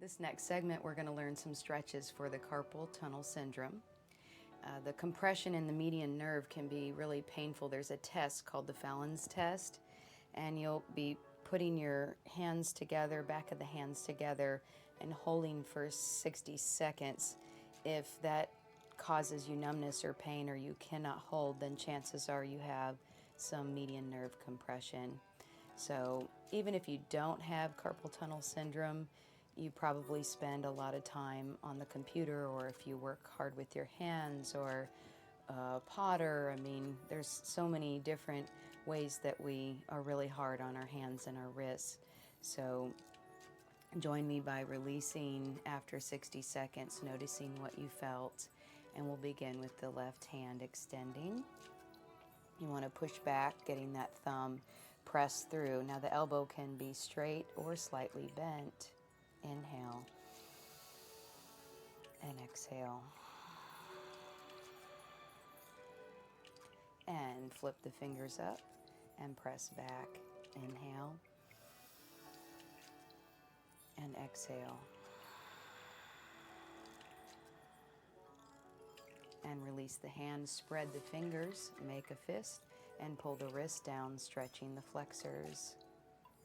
This next segment, we're going to learn some stretches for the carpal tunnel syndrome. The compression in the median nerve can be really painful. There's a test called the Fallon's test, and you'll be putting your hands together, back of the hands together, and holding for 60 seconds. If that causes you numbness or pain, or you cannot hold, then chances are you have some median nerve compression. So even if you don't have carpal tunnel syndrome, you probably spend a lot of time on the computer, or if you work hard with your hands, or potter. I mean, there's so many different ways that we are really hard on our hands and our wrists. So join me by releasing after 60 seconds, noticing what you felt, and we'll begin with the left hand extending. You want to push back, getting that thumb pressed through. Now the elbow can be straight or slightly bent. Inhale and exhale. And flip the fingers up and press back. Inhale and exhale. And release the hands, spread the fingers, make a fist, and pull the wrist down, stretching the flexors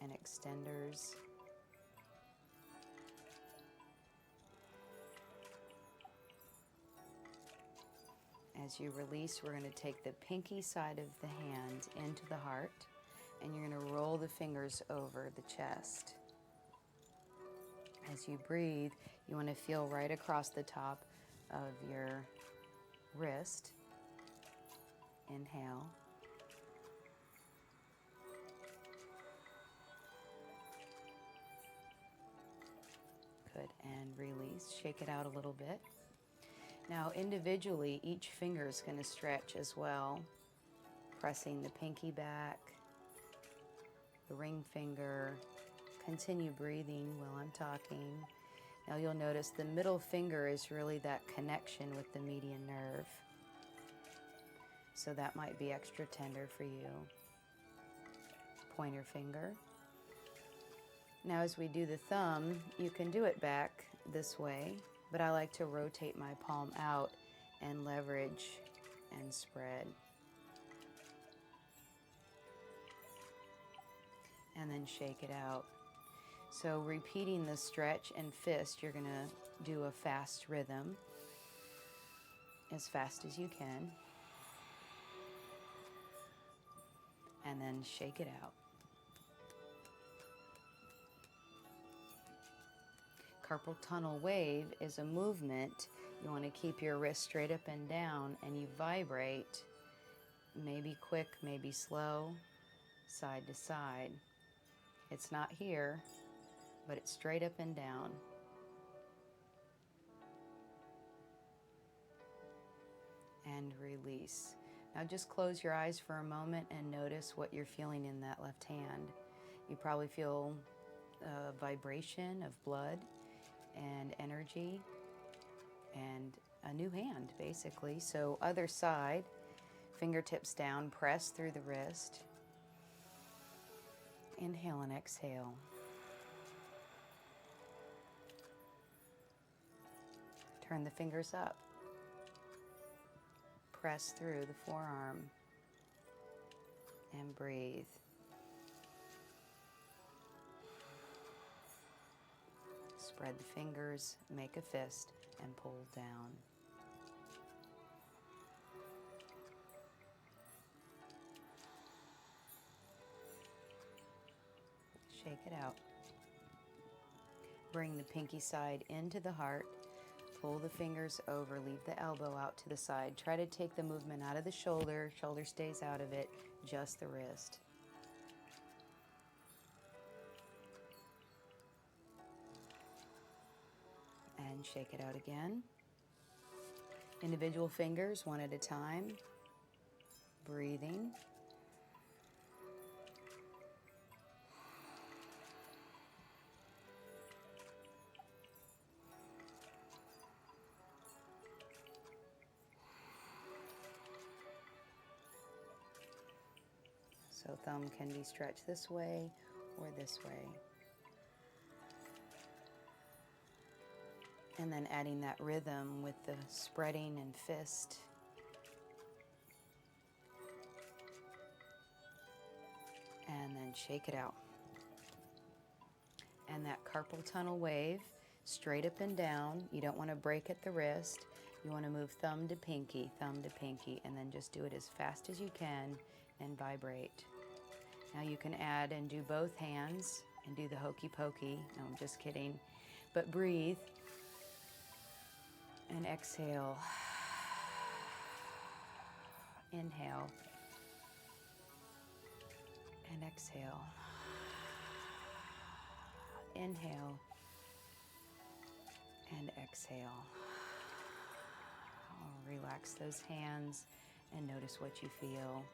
and extenders. As you release, we're going to take the pinky side of the hand into the heart, and you're going to roll the fingers over the chest. As you breathe, you want to feel right across the top of your wrist. Inhale. Good, and release. Shake it out a little bit. Now individually, each finger is going to stretch as well, pressing the pinky back, the ring finger. Continue breathing while I'm talking. Now you'll notice the middle finger is really that connection with the median nerve. So that might be extra tender for you. Pointer finger. Now as we do the thumb, you can do it back this way, but I like to rotate my palm out and leverage and spread. And then shake it out. So repeating the stretch and fist, you're going to do a fast rhythm, as fast as you can. And then shake it out. Carpal tunnel wave is a movement. You want to keep your wrist straight up and down, and you vibrate, maybe quick, maybe slow, side to side. It's not here, but it's straight up and down. And release. Now just close your eyes for a moment and notice what you're feeling in that left hand. You probably feel a vibration of blood and energy and a new hand, basically. So other side, fingertips down, press through the wrist. Inhale and exhale. Turn the fingers up. Press through the forearm and breathe. Spread the fingers, make a fist, and pull down. Shake it out. Bring the pinky side into the heart. Pull the fingers over, leave the elbow out to the side. Try to take the movement out of the shoulder. Shoulder stays out of it, just the wrist. And shake it out again. Individual fingers, one at a time. Breathing. So thumb can be stretched this way or this way. And then adding that rhythm with the spreading and fist. And then shake it out. And that carpal tunnel wave, straight up and down. You don't want to break at the wrist. You want to move thumb to pinky, and then just do it as fast as you can and vibrate. Now you can add and do both hands and do the hokey pokey. No, I'm just kidding. But breathe and exhale. Inhale and exhale. Inhale and exhale. Relax those hands and notice what you feel.